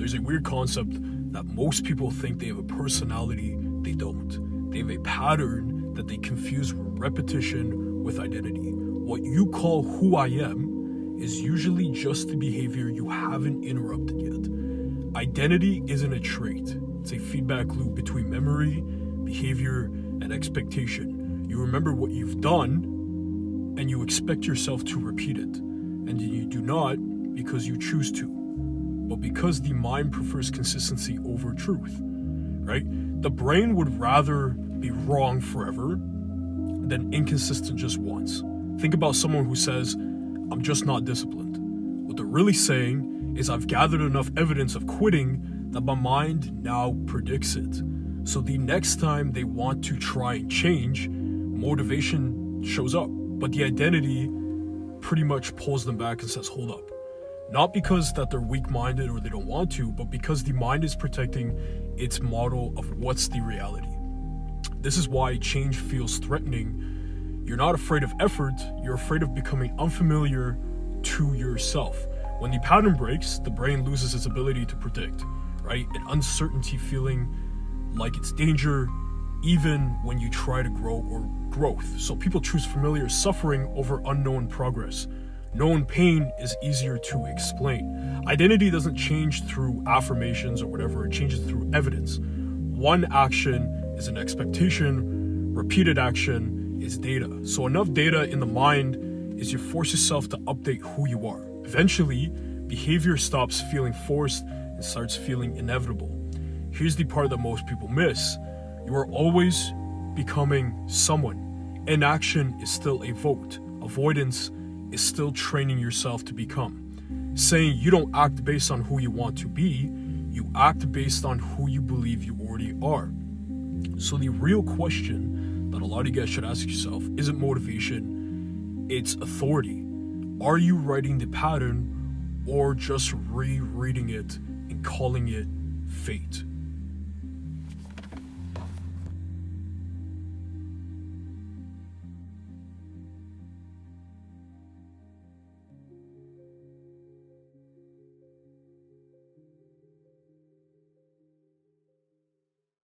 There's a weird concept that most people think they have a personality. They don't. They have a pattern that they confuse repetition with identity. What you call who I am is usually just the behavior you haven't interrupted yet. Identity isn't a trait. It's a feedback loop between memory, behavior, and expectation. You remember what you've done, and you expect yourself to repeat it. And you do not because you choose to, but because the mind prefers consistency over truth, right? The brain would rather be wrong forever than inconsistent just once. Think about someone who says, I'm just not disciplined. What they're really saying is, I've gathered enough evidence of quitting that my mind now predicts it. So the next time they want to try and change, motivation shows up, but the identity pretty much pulls them back and says, hold up. Not because that they're weak-minded or they don't want to, but because the mind is protecting its model of what's the reality. This is why change feels threatening. You're not afraid of effort, you're afraid of becoming unfamiliar to yourself. When the pattern breaks, the brain loses its ability to predict, right? An uncertainty feeling like it's danger, even when you try to grow or growth. So people choose familiar suffering over unknown progress. Known pain is easier to explain. Identity doesn't change through affirmations or whatever, it changes through evidence. One action is an expectation, repeated action is data. So enough data in the mind is you force yourself to update who you are. Eventually, behavior stops feeling forced and starts feeling inevitable. Here's the part that most people miss. You are always becoming someone. Inaction is still a vote. Avoidance is still training yourself to become. Saying you don't act based on who you want to be, you act based on who you believe you already are. So the real question that a lot of you guys should ask yourself isn't motivation, it's authority. Are you writing the pattern or just rereading it and calling it fate?